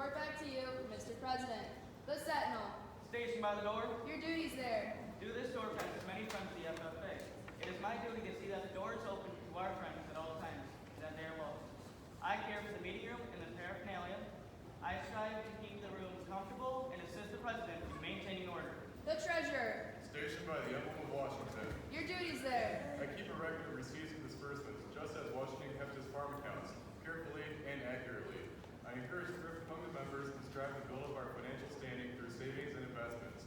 report back to you, Mr. President. The Sentinel. Stationed by the door. Your duties there. Do this door pass as many friends to the FFA. It is my duty to see that the door is open to our friends at all times, and that they are welcome. I care for the meeting room and the paraphernalia. I strive to keep the rooms comfortable and assist the President in maintaining order. The Treasurer. Stationed by the emblem of Washington. Your duties there. I keep a record of receipts and disbursements, just as Washington kept his farm accounts, carefully and accurately. I encourage thrift among the members and strive to build up our financial standing through savings and investments.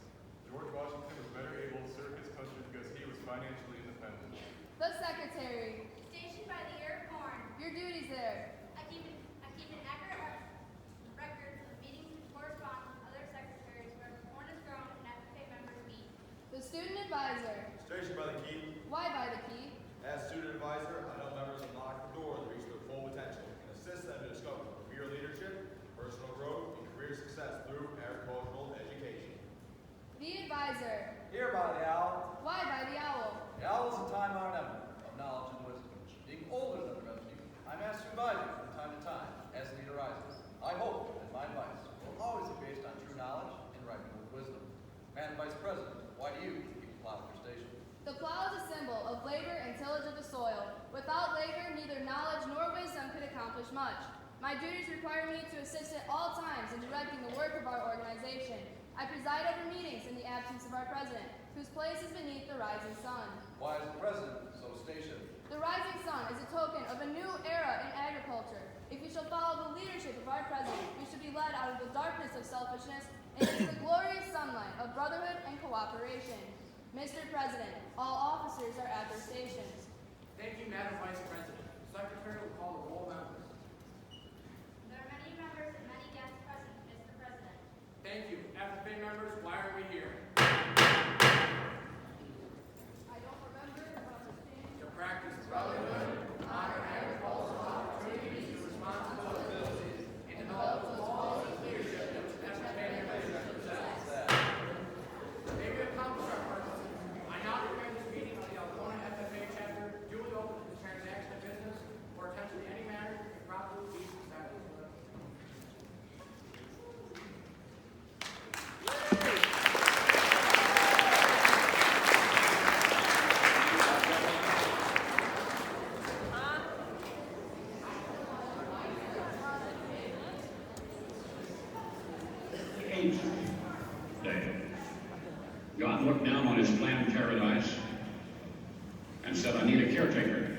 George Washington was better able to serve his country because he was financially independent. The Secretary. Stationed by the ear of corn. Your duties there. I keep an accurate record of meetings and correspondence with other secretaries where corn is grown and FFA members meet. The Student Advisor. Stationed by the key. Why by the key? As student advisor, I help members unlock the door to reach their full potential and assist them to discover career leadership, personal growth, and career success through agricultural education. The Advisor. Here by the owl. Why by the owl? The owl is a time-honored emblem of knowledge and wisdom. Being older than the rest of you, I'm asked to advise you from time to time as need arises. I hope that my advice will always be based on true knowledge and ripening with wisdom. Madam Vice President, why do you keep the plow at your station? The plow is a symbol of labor and tillage of the soil. Without labor, neither knowledge nor wisdom could accomplish much. My duties require me to assist at all times in directing the work of our organization. I preside over meetings in the absence of our president, whose place is beneath the rising sun. Why is the President so stationed? The rising sun is a token of a new era in agriculture. If we shall follow the leadership of our president, we should be led out of the darkness of selfishness and into the glorious sunlight of brotherhood and cooperation. Mr. President, all officers are at their stations. Thank you, Madam Vice President. The Secretary will call the roll members. There are many members and many guests present, Mr. President. Thank you. FFA members, why are we here? I don't remember, but understand. To practice brotherhood, honor agricultural opportunities and responsibilities, and develop the qualities of leadership that FFA members possess. May we accomplish our purpose. I now declare this meeting of the Algona FFA chapter duly open to the transaction of business or attention to any matter that can properly be decided. Eighth day. God looked down on his planned paradise and said, I need a caretaker.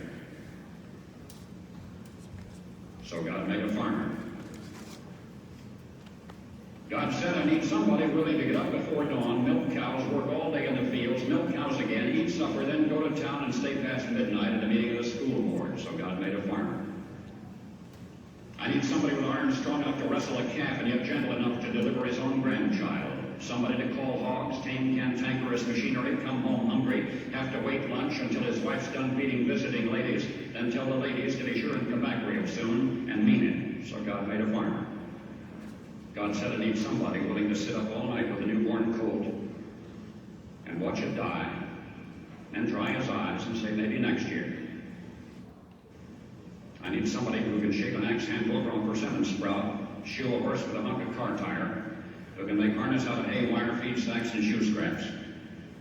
So God made a farmer. God said, I need somebody willing to get up before dawn, milk cows, work all day in the fields, milk cows again, eat supper, then go to town and stay past midnight at a meeting of the school board. So God made a farmer. I need somebody with arms strong enough to wrestle a calf and yet gentle enough to deliver his own grandchild. Somebody to call hogs, tame cantankerous machinery, come home hungry, have to wait lunch until his wife's done feeding visiting ladies, then tell the ladies to be sure and come back real soon, and mean it. So God made a farmer. God said I need somebody willing to sit up all night with a newborn colt and watch it die, and dry his eyes and say maybe next year. I need somebody who can shape an axe handle from a persimmon sprout, shoe a horse with a hunk of car tire, who can make harness out of hay, wire, feed sacks, and shoe scraps,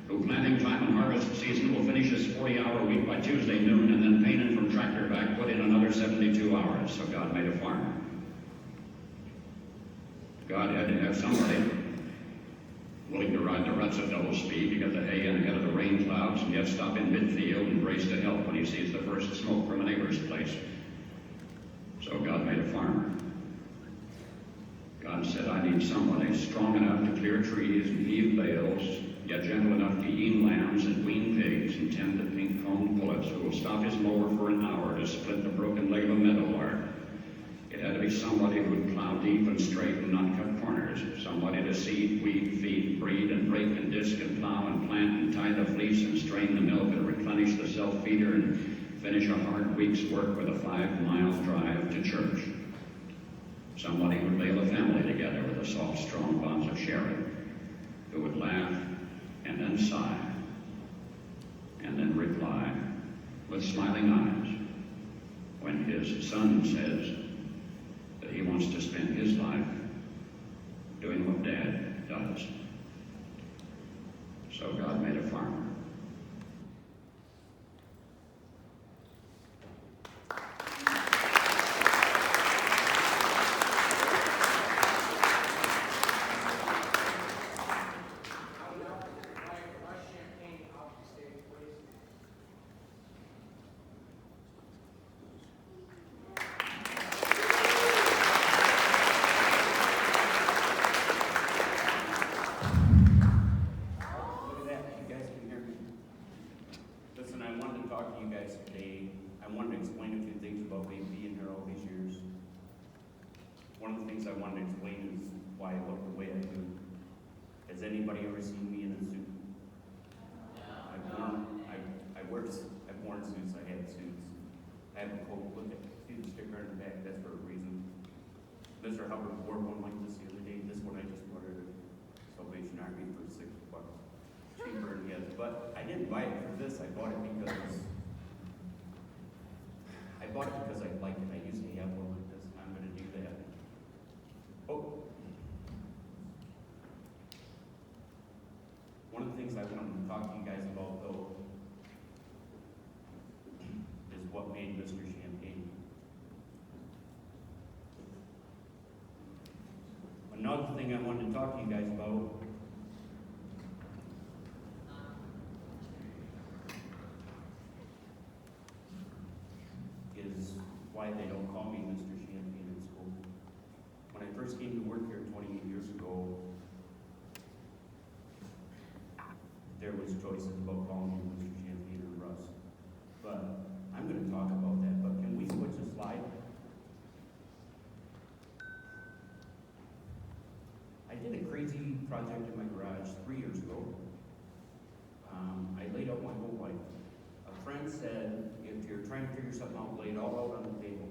who planting time and harvest season will finish his 40-hour week by Tuesday noon and then painting from tractor back put in another 72 hours. So God made a farmer. God had to have somebody willing to ride the ruts at double speed to get the hay in ahead of the rain clouds and yet stop in midfield and brace to help when he sees the first smoke from a neighbor's place. So God made a farmer. God said, I need somebody strong enough to clear trees and heave bales, yet gentle enough to yean lambs and wean pigs and tend the pink-combed pullets who will stop his mower for an hour to split the broken leg of a meadowlark. It had to be somebody who would plow deep and straight and not cut corners. Somebody to seed, weed, feed, breed, and rake and disc and plow and plant and tie the fleece and strain the milk and replenish the self-feeder and finish a hard week's work with a 5-mile drive to church. Somebody who would lay the family together with the soft, strong bonds of sharing, who would laugh and then sigh and then reply with smiling eyes when his son says that he wants to spend his life does. So God made a farmer. Look at that, you guys can hear me. Listen, I wanted to talk to you guys today. I wanted to explain a few things about me being here all these years. One of the things I wanted to explain is why I look the way I do. Has anybody ever seen me in a suit? I've worn suits, I had suits. I have a coat, look at, see the sticker on the back, that's for a reason. Mr. Hubbard wore one like this the other day. This one I just bought at Salvation Army for $6. Cheaper than his, but I didn't buy it for this. I bought it because I like it. I used to have one like this, and I'm going to do that. Oh, one of the things I wanted to talk to you guys about, though, is what made Mr. Champagne. Another thing I wanted to talk to you guys about is why they don't call me Mr. Champagne in school. When I first came to work here 28 years ago, there was choices about calling me Mr. Champagne or Russ. But I'm going to talk about that. But can we switch the slide? I did a crazy project in my garage 3 years ago. I laid out my whole life. A friend said, if you're trying to figure something out, lay it all out on the table.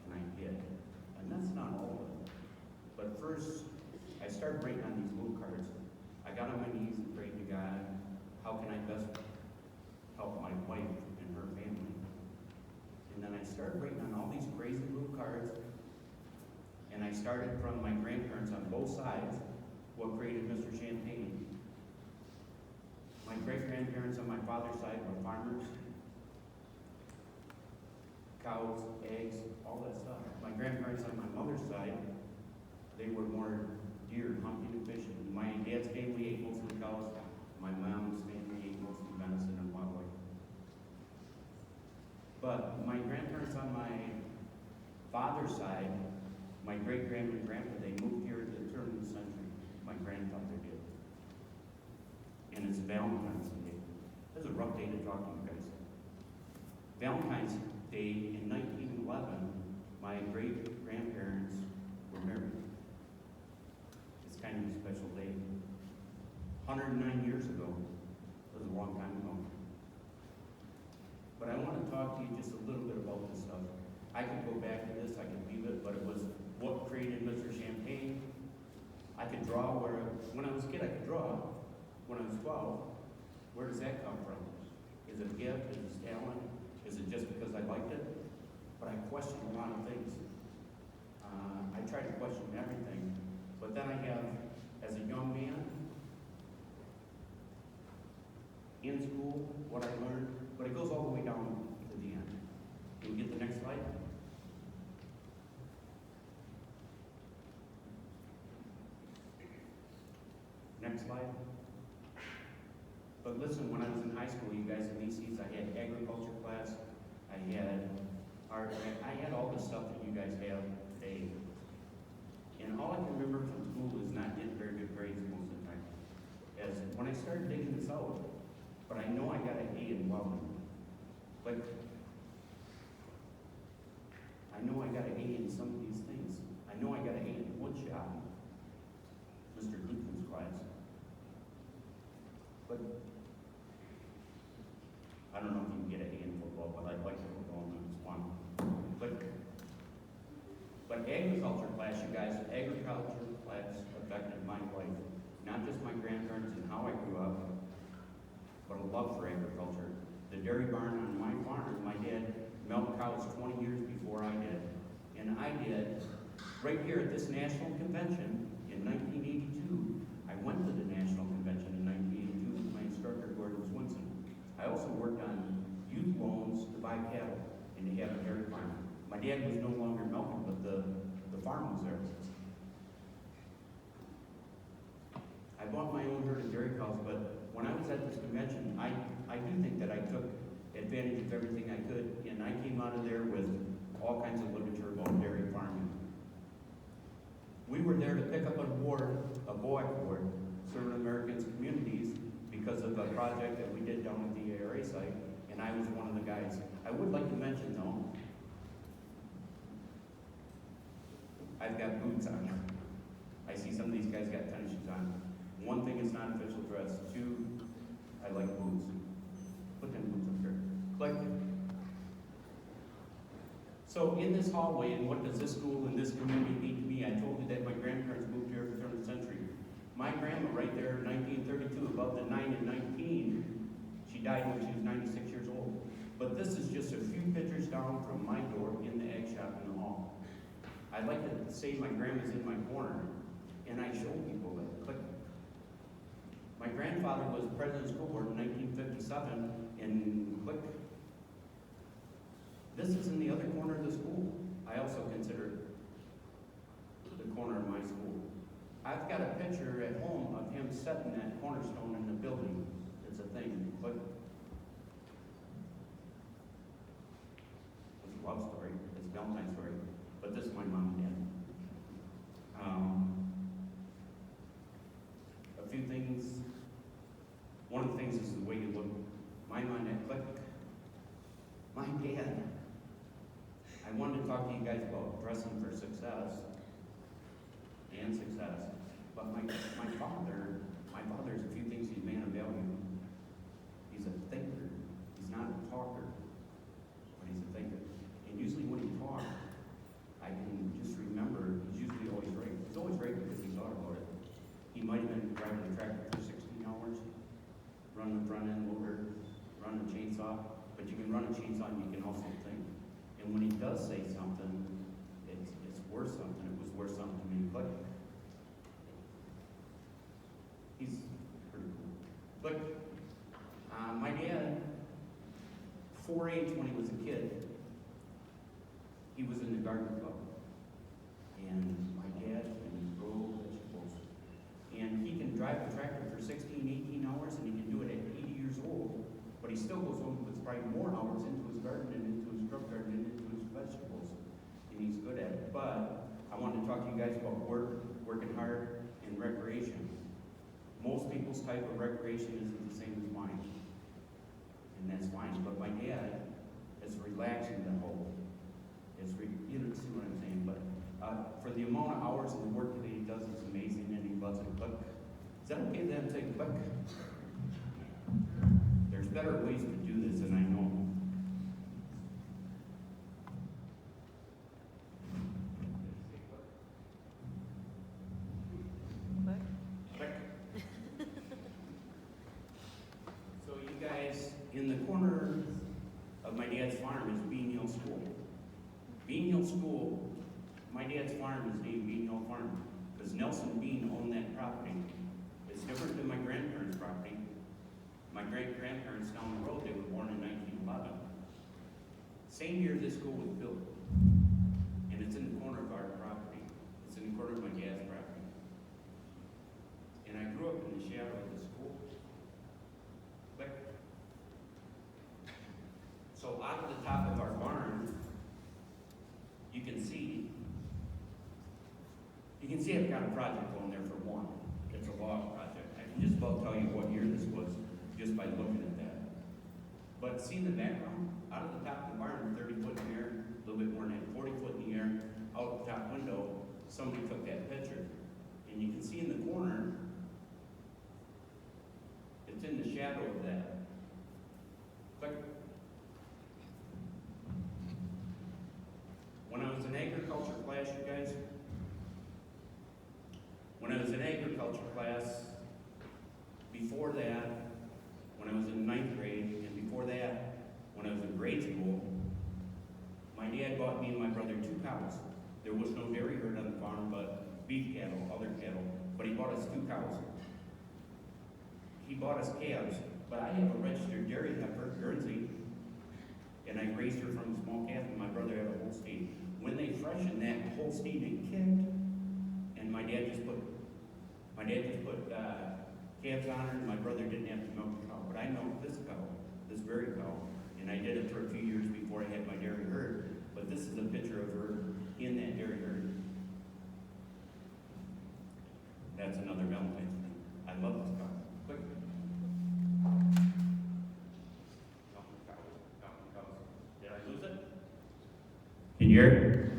And I did. And that's not all of it. But first, I started writing on these little cards. I got on my knees and prayed to God, how can I best help my wife and her family? And then I started writing on all these crazy little cards. And I started from my grandparents on both sides, what created Mr. Champagne. My great-grandparents on my father's side were farmers, cows, eggs, all that stuff. My grandparents on my mother's side, they were more deer, hunting and fishing. My dad's family ate mostly cows. My mom's family ate mostly venison and wildlife. But my grandparents on my father's side, my great-grandma and grandpa, they moved here at the turn of the century. My grandfather did. And it's Valentine's Day. This is a rough day to talk to you guys. Valentine's Day in 1911, my great-grandparents were married. It's kind of a special day. 109 years ago. It was a long time ago. But I want to talk to you just a little bit about this stuff. I could go back to this, I could leave it, but it was what created Mr. Champagne. I could draw when I was a kid, I could draw. When I was 12, where does that come from? Is it a gift? Is it talent? Is it just because I liked it? But I questioned a lot of things. I tried to question everything. But then I have, as a young man, in school, what I learned, but it goes all the way down to the end. Can we get the next slide? Next slide. But listen, when I was in high school, you guys in ECs, I had agriculture class, I had art, I had all the stuff that you guys have today. And all I can remember from school is not getting very good grades most of the time. As when I started digging this out, but I know I got an A in welding. But I know I got an A in some of these things. I know I got an A in wood shop, Mr. Luton's class. But I don't know if you can get an A in football, but I'd like to football and it's fun. But agriculture class, you guys, agriculture class affected my life. Not just my grandparents and how I grew up, but a love for agriculture. The dairy barn on my farm, my dad milked cows 20 years before I did. And I did, right here at this national convention in 1982, I went to the national convention in 1982 with my instructor, Gordon Swinson. I also worked on youth loans to buy cattle and to have a dairy farm. My dad was no longer milking, but the farm was there. I bought my own herd of dairy cows, but when I was at this convention, I do think that I took advantage of everything I could, and I came out of there with all kinds of literature about dairy farming. We were there to pick up an award, a BOAC award, Serving Americans Communities, because of a project that we did down at the ARA site, and I was one of the guys. I would like to mention though, I've got boots on. I see some of these guys got tennis shoes on. One thing is not official dress. Two, I like boots. Put them boots up here. Click. So in this hallway, and what does this school and this community mean to me? I told you that my grandparents moved here at the turn of the century. My grandma right there in 1932, above the 9 and 19, she died when she was 96 years old. But this is just a few pictures down from my door in the egg shop in the hall. I'd like to say my grandma's in my corner, and I show people that. Click. My grandfather was president of the school board in 1957, and click. This is in the other corner of the school. I also consider the corner of my school. I've got a picture at home of him setting that cornerstone in the building. It's a thing. Click. It's a love story. It's a Valentine's story. But this is my mom and dad. A few things. One of the things is the way you look. My mom and dad, click. My dad. I wanted to talk to you guys about dressing for success and success. But my father's a few things. He's a man of value. He's a thinker. He's not a talker, but he's a thinker. And usually when he talks, I can just remember he's usually always right. He's always right because he thought about it. He might have been driving a tractor for 16 hours, running the front end loader, running a chainsaw, but you can run a chainsaw and you can also think. And when he does say something, it's worth something. It was worth something to me. But he's pretty cool. But my dad, 4-H when he was a kid, he was in the garden club. And my dad can grow vegetables. And he can drive a tractor for 16, 18 hours, and he can do it at 80 years old. But he still goes home with probably more hours into his garden and into his truck garden and into his vegetables. And he's good at it. But I wanted to talk to you guys about working hard, and recreation. Most people's type of recreation isn't the same as mine. And that's fine. But my dad is relaxing the whole. You don't see what I'm saying, but for the amount of hours of the work that he does, it's amazing, and he loves it. But is that okay then? Say click. There's better ways to do this, and I know. Click. So you guys, in the corner of my dad's farm is Bean Hill School. Bean Hill School, my dad's farm is named Bean Hill Farm because Nelson Bean owned that property. It's different than my grandparents' property. My great-grandparents down the road, they were born in 1911. Same year this school was built. And it's in the corner of our property. It's in the corner of my dad's property. And I grew up in the shadow of the school. Click. So out of the top of our barn, you can see I've got a project on there for one. It's a log project. I can just about tell you what year this was just by looking at that. But see in the background, out of the top of the barn, 30 foot in the air, a little bit more than that, 40 foot in the air, out the top window, somebody took that picture. And you can see in the corner, it's in the shadow of that. Click. When I was in agriculture class, you guys, when I was in agriculture class, before that, when I was in 9th grade, and before that, when I was in grade school, my dad bought me and my brother 2 cows. There was no dairy herd on the farm, but beef cattle, other cattle, but he bought us 2 cows. he bought us calves, but I have a registered dairy heifer, Guernsey, and I raised her from a small calf, and my brother had a Holstein. When they freshened that Holstein, it kicked, and my dad just put calves on her, and my brother didn't have to milk the cow. But I milked this cow, this very cow, and I did it for a few years before I had my dairy herd. But this is a picture of her in that dairy herd. That's another Valentine's thing. I love this cow. Quick. Did I lose it? Can you hear it?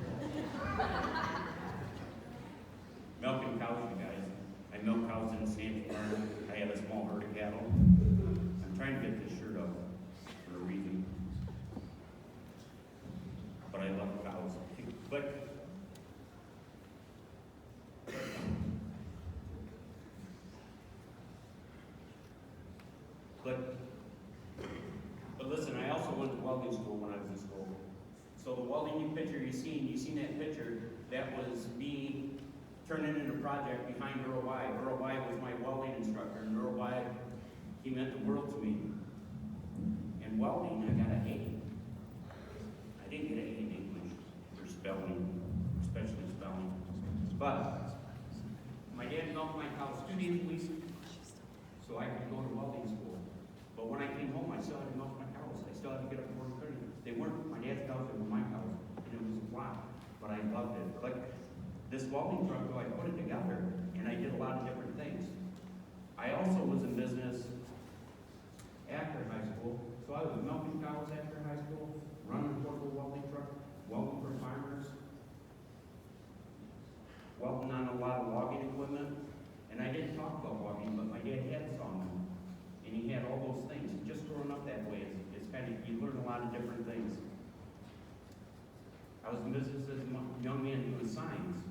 Milking cows, you guys. I milk cows in the same farm. I have a small herd of cattle. I'm trying to get this shirt up for a reason. But I love cows. But listen, I also went to welding school when I was in school. So the welding picture you seen that picture, that was me turning in a project behind Earl Y. Earl Y was my welding instructor, and Earl Y, he meant the world to me. In welding, I got an A. I didn't get an A in English for spelling, especially spelling. But my dad milked my cows 2 days a week so I could go to welding school. But when I came home, I still had to milk my cows. I still had to get up and work cooking. They weren't my dad's cows, they were my cows. And it was a lot, but I loved it. Like this welding truck, though, I put it together, and I did a lot of different things. I also was in business after high school. So I was milking cows after high school, running a portable welding truck, welding for farmers, welding on a lot of logging equipment. And I didn't talk about logging, but my dad had a sawmill. And he had all those things. And just growing up that way, it's kind of, you learn a lot of different things. I was in business as a young man doing signs.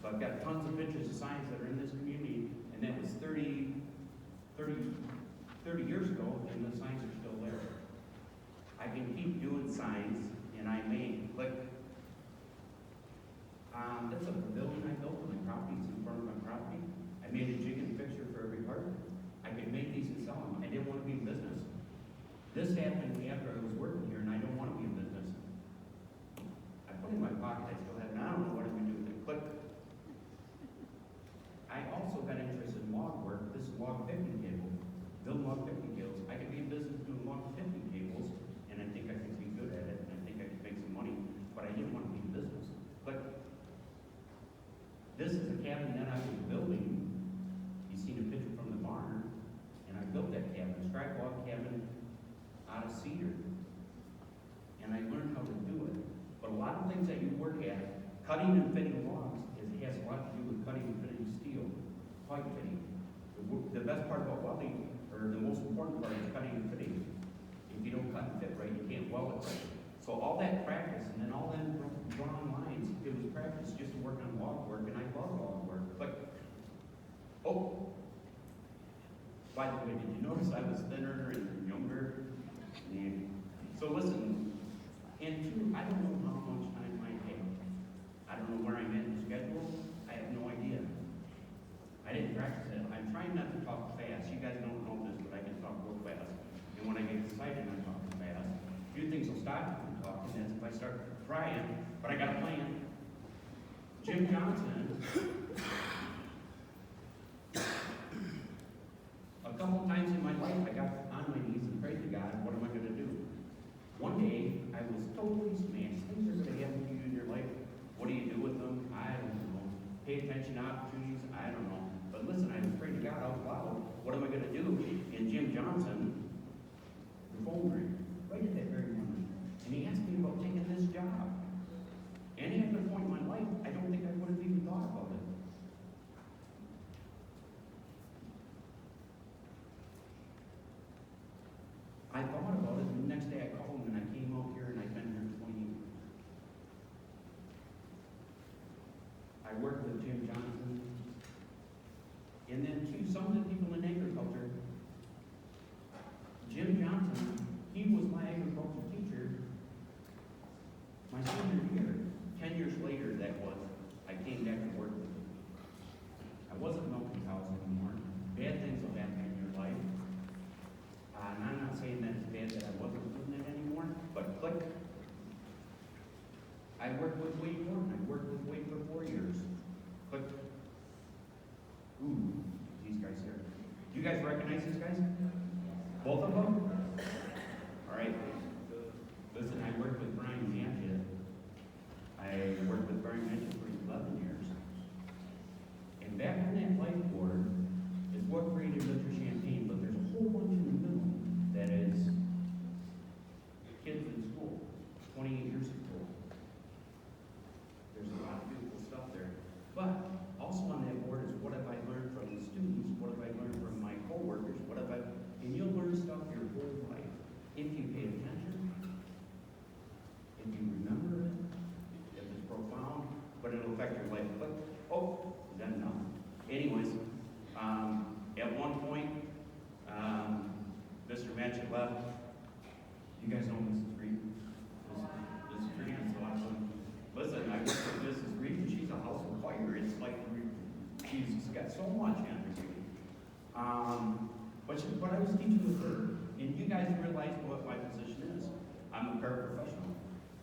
So I've got tons of pictures of signs that are in this community, and that was 30 years ago, and the signs are still there. I can keep doing signs, and I may, like, that's a pavilion I built on my property. It's in front of my property. I made a jig and fixture for every part. I could make these and sell them. I didn't want to be in business. This happened after I was working here, and I don't want to be in business. I put it in my pocket. I still have it. I don't know what I'm going to do with it. But I also got interested in log work. This is log picking cable. Build log picking cables. I could be in business doing log picking cables, and I think I could be good at it, and I think I could make some money. But I didn't want to be in business. But this is a cabin that I was building. You seen a picture from the barn, and I built that cabin, a strike log cabin out of cedar. And I learned how to do it. But a lot of things that you work at, cutting and fitting logs, has a lot to do with cutting and fitting steel, pipe fitting. The best part about welding, or the most important part, is cutting and fitting. If you don't cut and fit right, you can't weld it right. So all that practice, and then all them drawing lines, it was practice just to work on log work, and I love log work. But, oh, by the way, did you notice I was thinner and younger? And so listen, and two, I don't know how much time I have. I don't know where I'm at in the schedule. I have no idea. I didn't practice it. I'm trying not to talk fast. You guys don't know this, but I can talk real fast. And when I get excited, I'm talking fast. A few things will stop me from talking. That's if I start crying, but I got a plan. Jim Johnson, a couple times in my life, I got on my knees and prayed to God, what am I going to do? One day, I was totally smashed. Things are going to happen to you in your life. What do you do with them? I don't know. Pay attention to opportunities? I don't know. But listen, I was praying to God out loud, what am I going to do? And Jim Johnson, the phone rang right at that very moment. And he asked me about taking this job. Any other point in my life, I don't think I would have even thought about it. I thought about it, and the next day I called him, and I came out here, and I've been here 20 years. I worked with Jim Johnson. And then, too, some of the people in agriculture, Jim Johnson, he was my agriculture teacher my senior year. 10 years later, that was, I came back to work with him. I wasn't milking cows anymore. Bad things will happen in your life. You guys recognize these guys? Both of them? All right. Listen, I worked with Brian Manchett. I worked with Brian Manchett for 11 years. And back on that whiteboard is what created Litter Champagne, but there's a whole bunch in the middle that is kids in school, 28 years of school. There's a lot of beautiful stuff there. But also on that board is what have I learned from the students, what have I learned from my coworkers, what have I, and you'll learn stuff your whole life. If you pay attention, if you remember it, if it's profound, but it'll affect your life. But, oh, then no. Anyways, at one point, Mr. Matchett left. You guys know Mrs. Reed? Mrs. Reed is awesome. Listen, I worked with Mrs. Reed, and she's a house of fire. It's like, she's got so much energy. But I was teaching with her, and you guys realize what my position is. I'm a paraprofessional.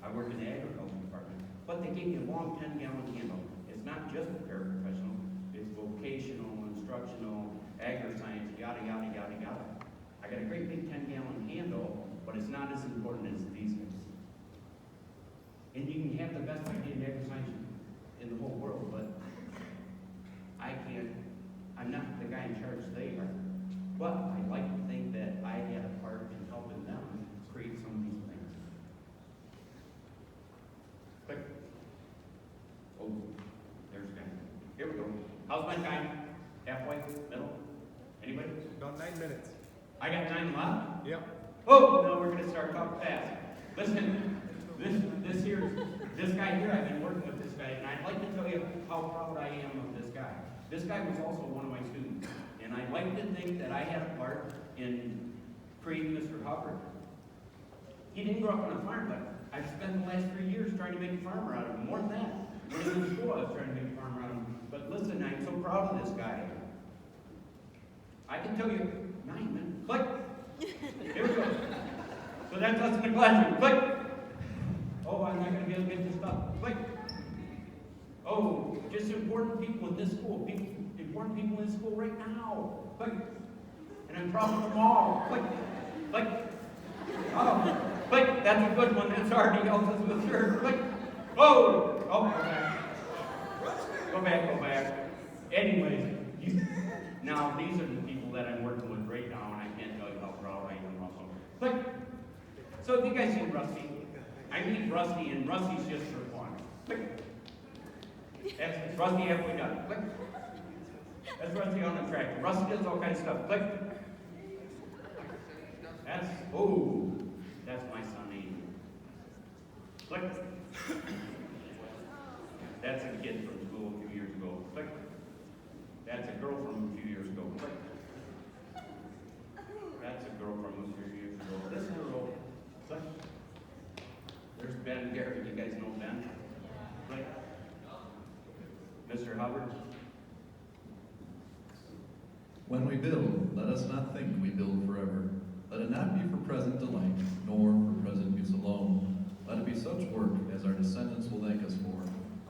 I work in the agriculture department. But they gave me a long 10-gallon handle. It's not just a paraprofessional. It's vocational, instructional, agri-science, yada, yada, yada, yada. I got a great big 10-gallon handle, but it's not as important as these guys. And you can have the best idea in agri-science in the whole world, but I can't, I'm not the guy in charge they are. But I like to think that I had a part in helping them create some of these things. Quick. Oh, there's a guy. Here we go. How's my time? Halfway? Middle? Anybody? About 9 minutes. I got 9 left? Yep. Oh, now we're gonna start talking fast. Listen, this guy here, I've been working with this guy, and I'd like to tell you how proud I am of this guy. This guy was also one of my students, and I like to think that I had a part in creating Mr. Hubbard. He didn't grow up on a farm, but I've spent the last 3 years trying to make a farmer out of him. More than that. When he was in school, I was trying to make a farmer out of him. But listen, I'm so proud of this guy. I can tell you, 9 minutes. Click. Here we go. So that's us in the classroom. Click. Oh, I'm not going to be able to get this stuff. Click. Oh, just important people in this school. Important people in school right now. Click. And I'm proud of them all. Click. Click. Oh, click. That's a good one. That's already helped us with third. Click. Oh, go back. Go back, go back. Anyways, now these are the people that I'm working with right now, and I can't tell you how proud I am of them. Click. So if you guys see Rusty, I meet Rusty, and Rusty's just for fun. Click. That's Rusty halfway done. Click. That's Rusty on the tractor. Rusty does all kinds of stuff. Click. That's my son Aiden. Click. That's a kid from school a few years ago. Click. That's a girl from a few years ago. Click. That's a girl from a few years ago. This girl. Click. There's Ben Garrett. You guys know Ben? Click. Mr. Hubbard. When we build, let us not think we build forever. Let it not be for present delight, nor for present use alone. Let it be such work as our descendants will thank us for.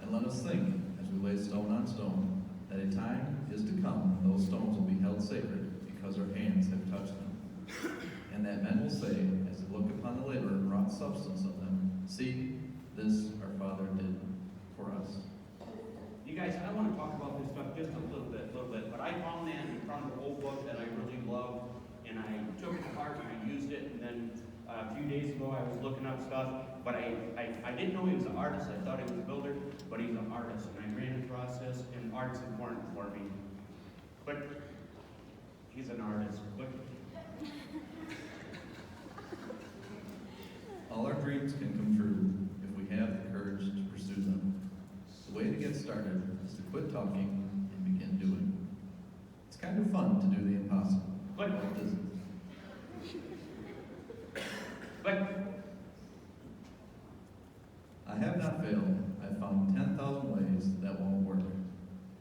And let us think, as we lay stone on stone, that a time is to come when those stones will be held sacred, because our hands have touched them. And that men will say, as they look upon the labor and wrought substance of them, see, this our Father did for us. You guys, I want to talk about this stuff just a little bit, but I found that in front of an old book that I really love, and I took it apart and I used it, and then a few days ago I was looking up stuff, but I didn't know he was an artist. I thought he was a builder, but he's an artist, and I ran across this, and art's important for me. But he's an artist. But All our dreams can come true if we have the courage to pursue them. The way to get started is to quit talking and begin doing. It's kind of fun to do the impossible. But It isn't. I have not failed. I've found 10,000 ways that won't work.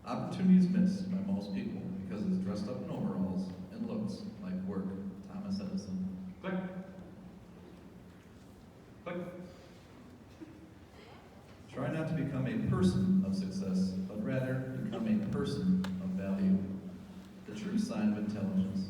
Opportunity is missed by most people because it's dressed up in overalls and looks like work. Thomas Edison. Click. Try not to become a person of success, but rather become a person of value. The true sign of intelligence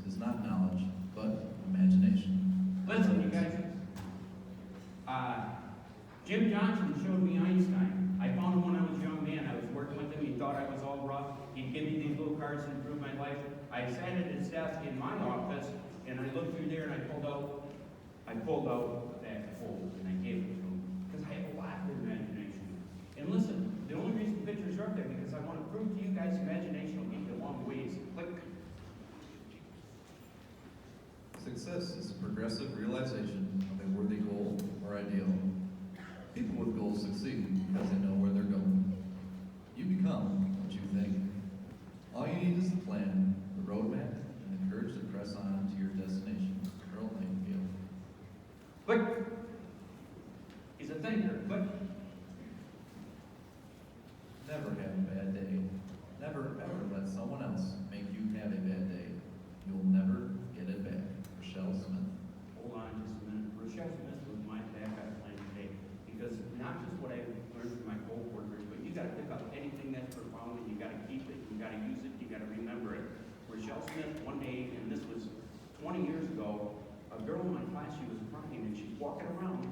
called Russ. He'd give me these little cards to improve my life. I sat at his desk in my office, and I looked through there, and I pulled out that folder, and I gave it to him because I have a lot of imagination. And listen, the only reason pictures are up there because I want to prove to you guys imagination will get you a long ways. Click. Success is the progressive realization of a worthy goal or ideal. People with goals succeed because they know where they're going. You become what you think. All you need is the plan, the roadmap, and the courage to press on to your destination. Earl Nightingale. Click. He's a thinker. Click. Never have a bad day. Never ever let someone else make you have a bad day. You'll never get it back. Rochelle Smith. Hold on just a minute. Rochelle Smith was my backup plan today because not just what I learned from my co-workers, but you got to pick up anything that's profound and you got to keep it, you got to use it, you got to remember it. Rochelle Smith, one day, and this was 20 years ago, a girl in my class, she was crying and she's walking around,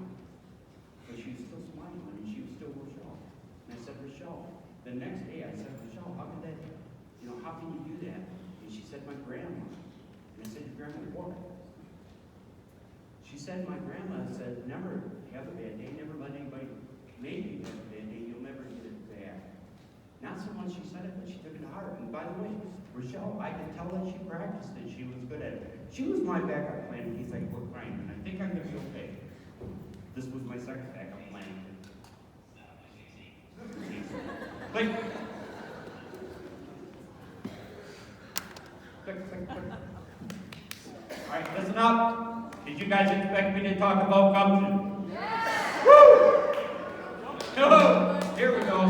but she was still smiling and she was still Rochelle. And I said, Rochelle, the next day I said, Rochelle, how can that, how can you do that? And she said, my grandma. And I said, your grandma what? She said, my grandma said, never have a bad day, never let anybody make you have a bad day, you'll never get it back. Not so much she said it, but she took it to heart. And by the way, Rochelle, I could tell that she practiced it, she was good at it. She was my backup plan in case I quit crying, and I think I'm going to be okay. This was my second backup plan. Click. Click, click, click. All right, listen up. Did you guys expect me to talk about gumption? Yeah. Woo! No, here we go.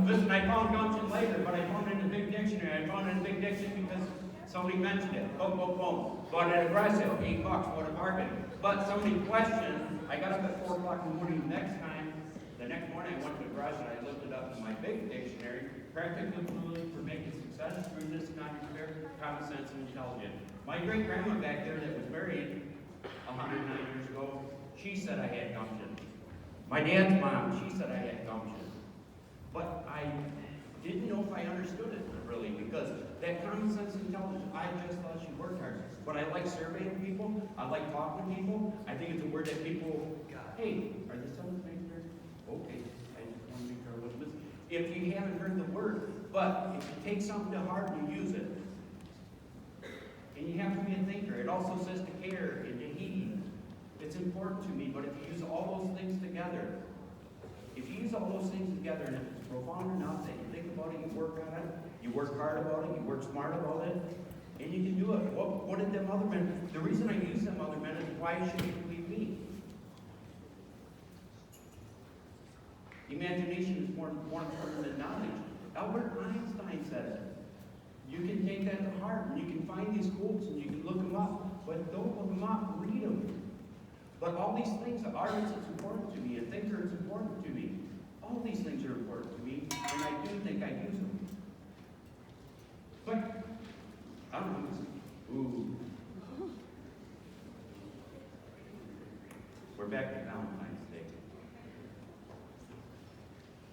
Listen, I found gumption later, but I found it in the big dictionary. I found it in the big dictionary because somebody mentioned it. Boom, boom, boom. Bought it at a garage sale, $8, what a bargain. But somebody questioned, I got up at 4 o'clock in the morning the next morning I went to the garage and I looked it up in my big dictionary, practical ability for making success, shrewdness, common sense, and intelligence. My great grandma back there that was married 109 years ago, she said I had gumption. My dad's mom, she said I had gumption. But I didn't know if I understood it really, because that common sense and intelligence, I just thought she worked hard. But I like surveying people, I like talking to people. I think it's a word that people, hey, are the sons made here? Okay, I just want to make sure I wasn't listening. If you haven't heard the word, but if you take something to heart and you use it, and you have to be a thinker. It also says to care and to heed. It's important to me, but if you use all those things together, and if it's profound enough that you think about it, you work on it, you work hard about it, you work smart about it, and you can do it. What did them other men, the reason I use them other men is why should you believe me? Imagination is more important than knowledge. Albert Einstein said it. You can take that to heart, and you can find these quotes, and you can look them up. But don't look them up, read them. But all these things, an artist is important to me, a thinker is important to me. All these things are important to me, and I do think I use them. But, I don't know. Ooh. We're back to Valentine's Day.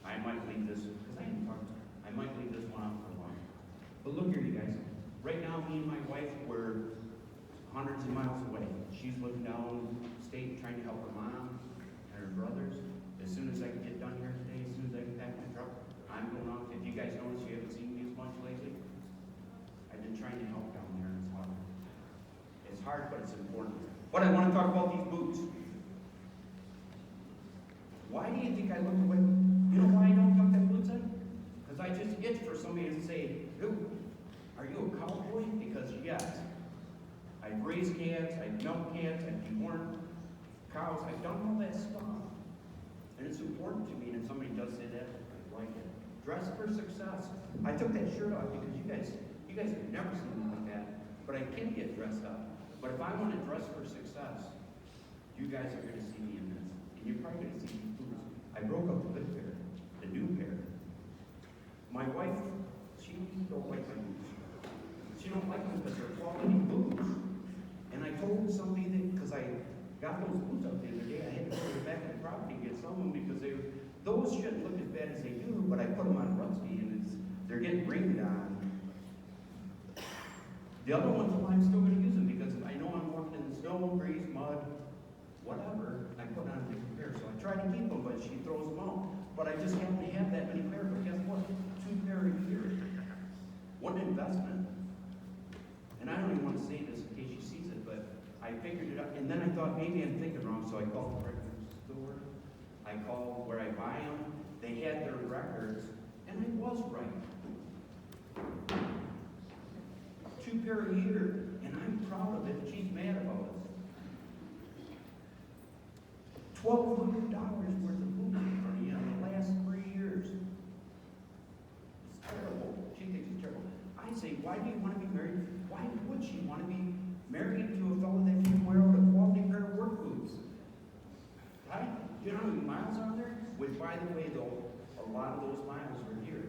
I might leave this, because I might leave this one out for a while. But look here, you guys. Right now, me and my wife, we're hundreds of miles away. She's living down state trying to help her mom and her brothers. As soon as I can get done here today, as soon as I can pack my truck, I'm going off. If you guys notice, you haven't seen me as much lately. I've been trying to help down there, and it's hard. It's hard, but it's important. But I want to talk about these boots. Why do you think I look away? You know why I don't tuck that boots in? Because I just itch for somebody to say, "Dude, are you a cowboy?" Because yes, I've raised calves, I've milked calves, I've dehorned cows, I've done all that stuff. And it's important to me, and if somebody does say that, I like it. Dress for success. I took that shirt off because you guys have never seen me like that, but I can get dressed up. But if I want to dress for success, you guys are going to see me in this. And you're probably going to see these boots. I broke up the good pair, the new pair. My wife, she don't like my boots. She don't like them because they're quality boots. And I told somebody that, because I got those boots up the other day, I had to go to the back of the property and get some of them because those shouldn't look as bad as they do, but I put them on Rusty and it's they're getting rained on. The other ones, I'm still gonna use them because I know I'm walking in the snow, breeze, mud, whatever, I put on a different pair. So I try to keep them, but she throws them out. But I just happen to have that many pairs, but guess what? 2 pair a year. What an investment. And I don't even want to say this in case she sees it, but I figured it out. And then I thought maybe I'm thinking wrong, so I called the record store. I called where I buy them. They had their records, and I was right. 2 pair a year, and I'm proud of it. She's mad about it. $1,200 worth of boots for me in the last 3 years. It's terrible. She thinks it's terrible. I say, why do you want to be married? Why would she want to be married to a fellow that can wear out a quality pair of work boots? Right? You know how many miles are there? Which, by the way, though, a lot of those miles are here.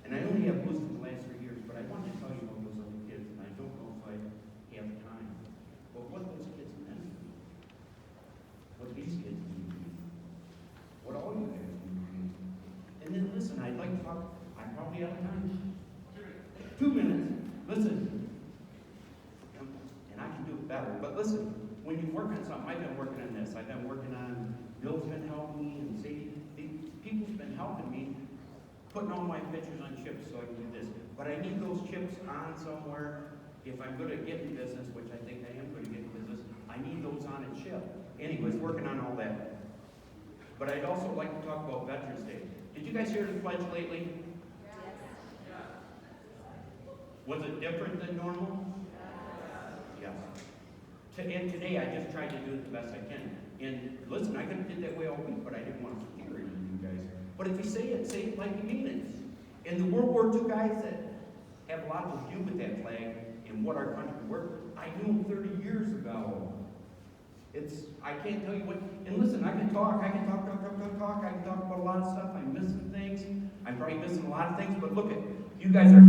And I only have boots for the last 3 years, but I wanted to tell you about those other kids, and I don't know if I have time. But what those kids meant to me, what these kids mean to me, what all you guys mean to me. And then listen, I'd like to talk, I'm probably out of time. 2 minutes. Listen. And I can do it better, but listen, when you work on something, I've been working on this. I've been working on, Bill's been helping me, and people's been helping me, putting all my pictures on chips so I can do this. But I need those chips on somewhere. If I'm going to get in business, which I think I am going to get in business, I need those on a chip. Anyways, working on all that. But I'd also like to talk about Veterans Day. Did you guys hear the pledge lately? Yes. Was it different than normal? Yes. And today I just tried to do it the best I can. And listen, I could have did that way all week, but I didn't want to scare you guys. But if you say it like you mean it. And the World War II guys that have a lot to do with that flag and what our country were, I knew them 30 years ago. I can't tell you what, and listen, I can talk, I can talk, I can talk about a lot of stuff, I'm missing things, I'm probably missing a lot of things, but look at, you guys are...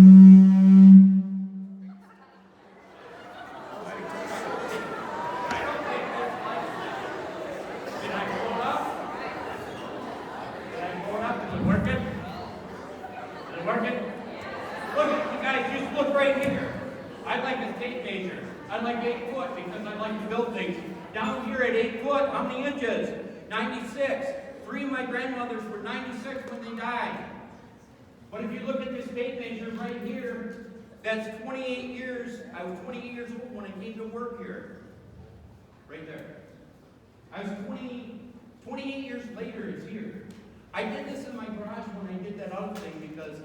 I like 8 foot because I like to build things. Down here at 8 foot, how many inches? 96. 3 of my grandmothers were 96 when they died. But if you look at this tape measure right here, that's 28 years. I was 28 years old when I came to work here. Right there. I was 28 years later, it's here. I did this in my garage when I did that other thing because,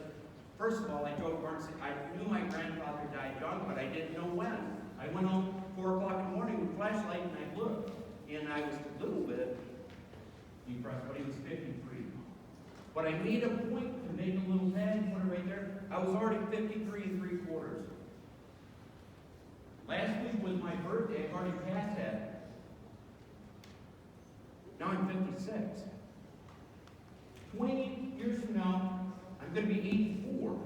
first of all, I drove Barnes. I knew my grandfather died young, but I didn't know when. I went home 4 o'clock in the morning with a flashlight and I looked. And I was a little bit depressed, but he was 53. But I made a point to make a little tag, put it right there. I was already 53 3/4. Last week was my birthday. I've already passed that. Now I'm 56. 20 years from now, I'm going to be 84.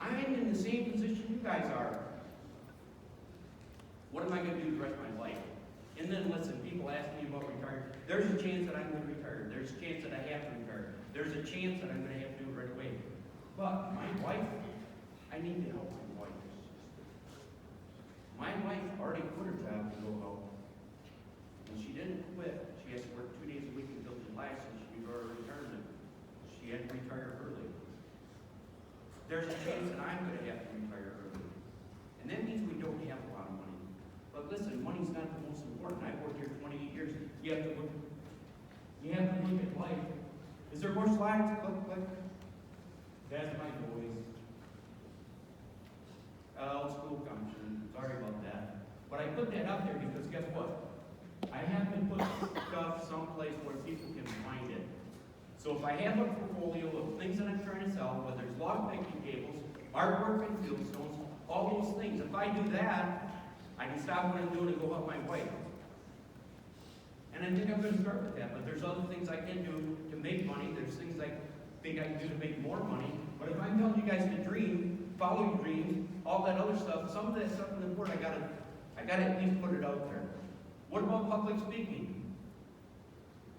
I'm in the same position you guys are. What am I going to do the rest of my life? And then listen, people ask me about retirement. There's a chance that I'm going to retire. There's a chance that I have to retire. There's a chance that I'm going to have to do it right away. But my wife, I need to help my wife. My wife already quit her job to go out. And she didn't quit. She has to work 2 days a week until July so she can go to retirement. She had to retire early. There's a chance that I'm going to have to retire early. And that means we don't have a lot of money. But listen, money's not the most important. I've worked here 28 years. You have to look at life. Is there more slides? Click. That's my voice. School function. Sorry about that. But I put that up there because guess what? I have to put stuff someplace where people can find it. So if I have a portfolio of things that I'm trying to sell, whether it's log picking tables, artwork and fieldstones, all those things, if I do that, I can stop what I'm doing and go help my wife. And I think I'm going to start with that, but there's other things I can do to make money. There's things I think I can do to make more money. But if I'm telling you guys to dream, follow your dreams, all that other stuff, some of that stuff in the board, I gotta at least put it out there. What about public speaking?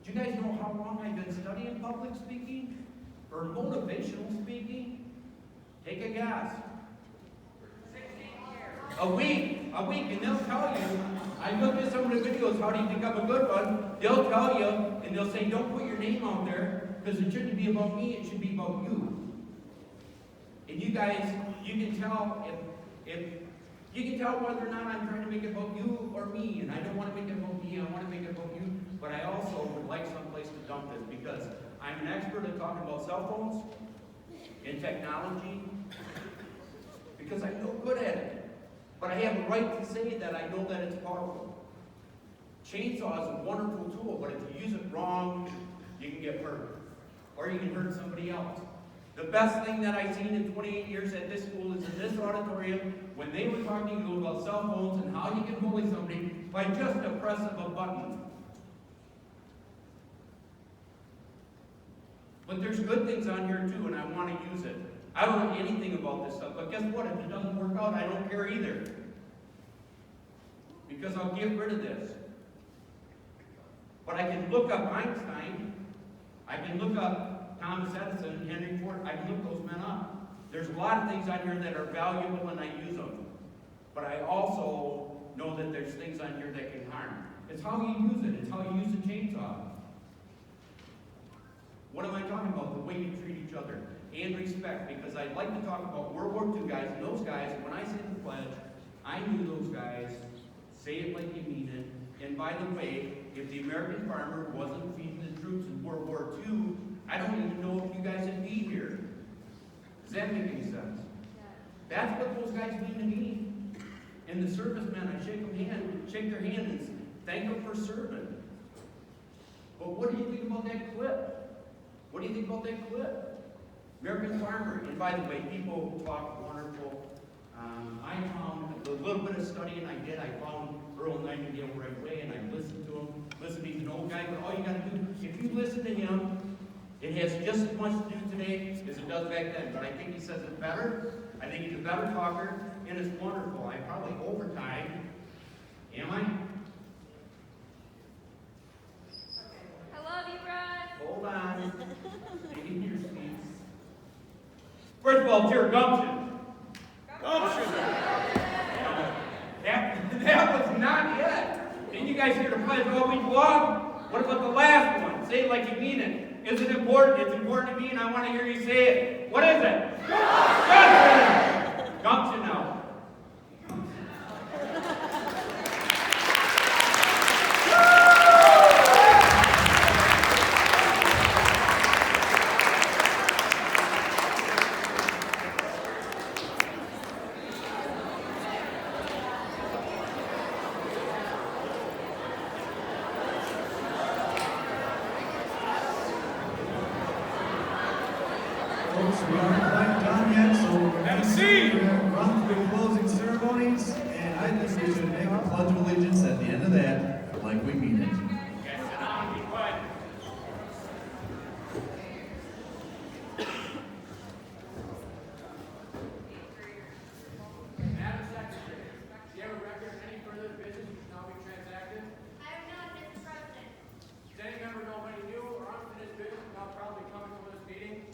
Do you guys know how long I've been studying public speaking? For motivational speaking, take a guess. 16 years. A week, and they'll tell you, I looked at some of the videos, how do you become a good one? They'll tell you, and they'll say, don't put your name out there, because it shouldn't be about me, it should be about you. And you guys, you can tell if you can tell whether or not I'm trying to make it about you or me, and I don't want to make it about me, I want to make it about you, but I also would like some place to dump this, because I'm an expert at talking about cell phones and technology, because I'm no good at it. But I have a right to say that I know that it's powerful. Chainsaw is a wonderful tool, but if you use it wrong, you can get hurt. Or you can hurt somebody else. The best thing that I've seen in 28 years at this school is in this auditorium, when they were talking to you about cell phones and how you can bully somebody by just a press of a button. But there's good things on here too, and I want to use it. I don't know anything about this stuff, but guess what? If it doesn't work out, I don't care either. Because I'll get rid of this. But I can look up Einstein, I can look up Thomas Edison, Henry Ford, I can look those men up. There's a lot of things on here that are valuable and I use them. But I also know that there's things on here that can harm. It's how you use it, it's how you use the chainsaw. What am I talking about? The way you treat each other. And respect, because I'd like to talk about World War II guys, and those guys, when I say the pledge, I knew those guys, say it like you mean it, and by the way, if the American farmer wasn't feeding the troops in World War II, I don't even know if you guys would be here. Does that make any sense? That's what those guys mean to me. And the servicemen, I shake their hand and thank them for serving. But what do you think about that clip? What do you think about that clip? American farmer, and by the way, people talk wonderful. I found the little bit of studying I did, I found Earl Nightingale right away, and I listened to him. Listen, he's an old guy, but all you got to do, if you listen to him, it has just as much to do today as it does back then. But I think he says it better. I think he's a better talker, and it's wonderful. I'm probably overtime. Am I? I love you, Russ. Hold on. Taking your seats. First of all, dear gumption. Gumption. That was not it. Didn't you guys hear the pledge all week long? What about the last one? Say it like you mean it. Is it important? It's important to me, and I want to hear you say it. What is it? Gumption. Gumption now. Folks, we aren't quite done yet, so we're going to run through closing ceremonies, and I think we should make a pledge of allegiance at the end of that, like we mean it. Yes, sit down and be quiet. Madam Secretary, do you have a record of any further business which now be transacted? I have none, Mr. President. Does any member know of any new or unfinished business now probably coming from this meeting?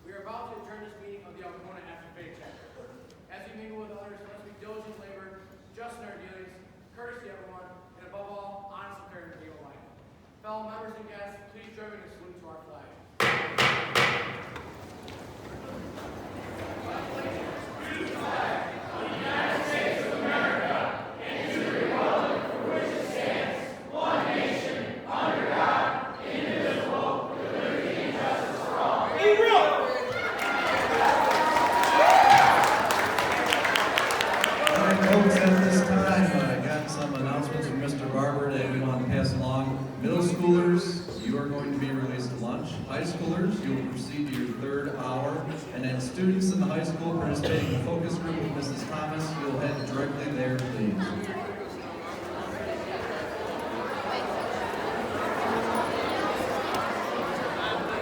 We are about to adjourn this meeting of the Algona FFA chapter. As we mingle with others, let's be diligent labor, just in our dealings, courtesy to everyone, and above all, honest and fair to people alike. Fellow members and guests, please join me in a salute to our flag. All right, folks, at this time, I got some announcements from Mr. Barber that we want to pass along. Middle schoolers, you are going to be released to lunch. High schoolers, you will proceed to your third hour. And then students in the high school participating in the focus group with Mrs. Thomas, you'll head directly there, please.